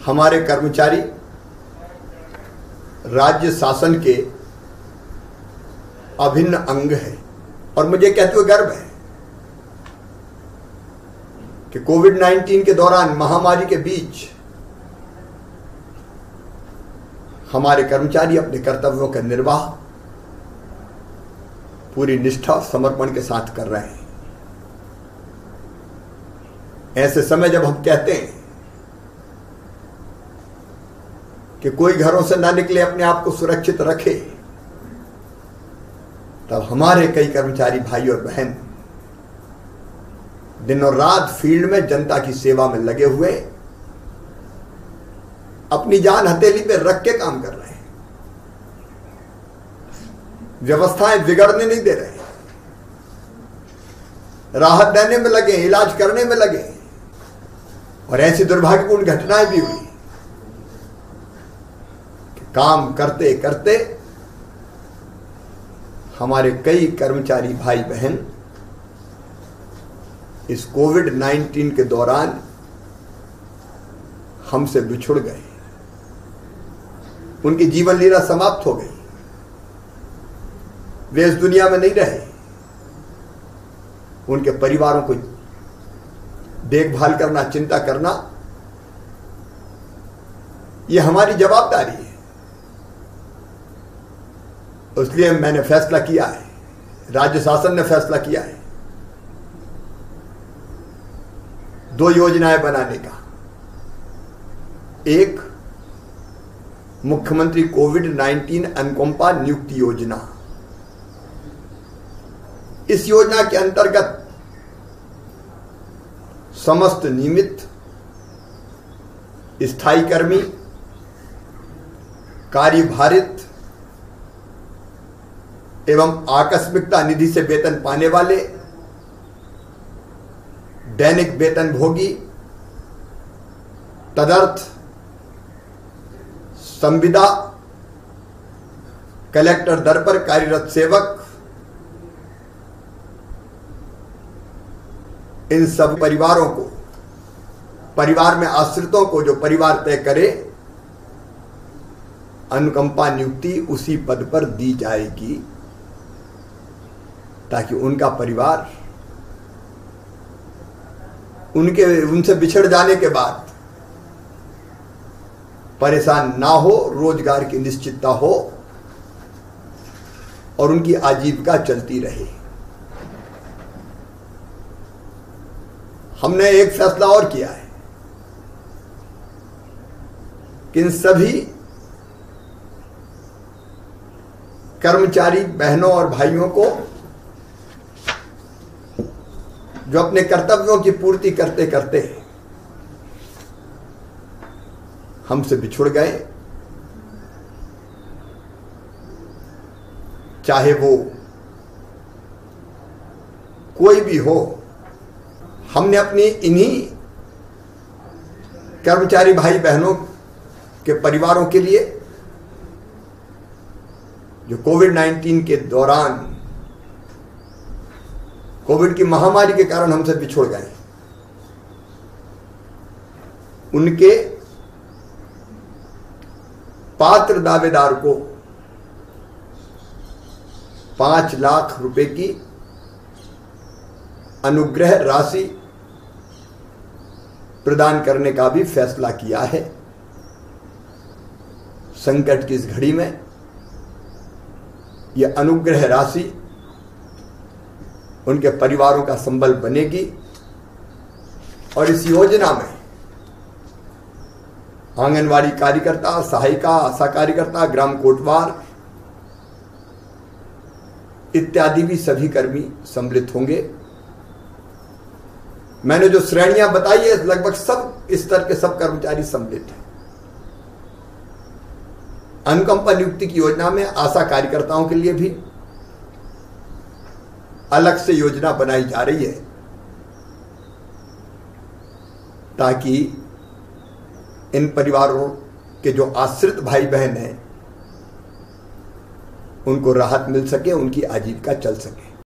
हमारे कर्मचारी राज्य शासन के अभिन्न अंग है और मुझे कहते हुए गर्व है कि कोविड-19 के दौरान महामारी के बीच हमारे कर्मचारी अपने कर्तव्यों का निर्वाह पूरी निष्ठा और समर्पण के साथ कर रहे हैं। ऐसे समय जब हम कहते हैं कि कोई घरों से ना निकले, अपने आप को सुरक्षित रखे, तब हमारे कई कर्मचारी भाई और बहन दिन और रात फील्ड में जनता की सेवा में लगे हुए अपनी जान हथेली पे रख के काम कर रहे हैं। व्यवस्थाएं बिगड़ने नहीं दे रहे, राहत देने में लगे, इलाज करने में लगे। और ऐसी दुर्भाग्यपूर्ण घटनाएं भी हुई कि काम करते करते हमारे कई कर्मचारी भाई बहन इस कोविड-19 के दौरान हमसे बिछुड़ गए, उनकी जीवन लीला समाप्त हो गई, वे इस दुनिया में नहीं रहे। उनके परिवारों को देखभाल करना, चिंता करना, यह हमारी जवाबदारी है। इसलिए मैंने फैसला किया है, राज्य शासन ने फैसला किया है, 2 योजनाएं बनाने का। एक, मुख्यमंत्री कोविड-19 अनुकंपा नियुक्ति योजना। इस योजना के अंतर्गत समस्त नियमित स्थायी कर्मी, कार्यभारित एवं आकस्मिकता निधि से वेतन पाने वाले, दैनिक वेतन भोगी, तदर्थ संविदा कलेक्टर दर पर कार्यरत सेवक, इन सब परिवारों को, परिवार में आश्रितों को जो परिवार तय करे, अनुकंपा नियुक्ति उसी पद पर दी जाएगी ताकि उनका परिवार उनसे बिछड़ जाने के बाद परेशान ना हो, रोजगार की निश्चितता हो और उनकी आजीविका चलती रहे। हमने एक फैसला और किया है कि इन सभी कर्मचारी बहनों और भाइयों को जो अपने कर्तव्यों की पूर्ति करते करते हमसे बिछुड़ गए, चाहे वो कोई भी हो, हमने अपनी इन्हीं कर्मचारी भाई बहनों के परिवारों के लिए जो कोविड-19 के दौरान कोविड की महामारी के कारण हमसे बिछुड़ गए, उनके पात्र दावेदार को 5 लाख रुपए की अनुग्रह राशि प्रदान करने का भी फैसला किया है। संकट की इस घड़ी में यह अनुग्रह राशि उनके परिवारों का संबल बनेगी और इस योजना में आंगनवाड़ी कार्यकर्ता, सहायिका, आशा कार्यकर्ता, ग्राम कोटवार इत्यादि भी सभी कर्मी सम्मिलित होंगे। मैंने जो श्रेणियां बताई है, लगभग सब स्तर के सब कर्मचारी सम्मिलित हैं। अनुकंपा नियुक्ति की योजना में आशा कार्यकर्ताओं के लिए भी अलग से योजना बनाई जा रही है ताकि इन परिवारों के जो आश्रित भाई बहन हैं उनको राहत मिल सके, उनकी आजीविका चल सके।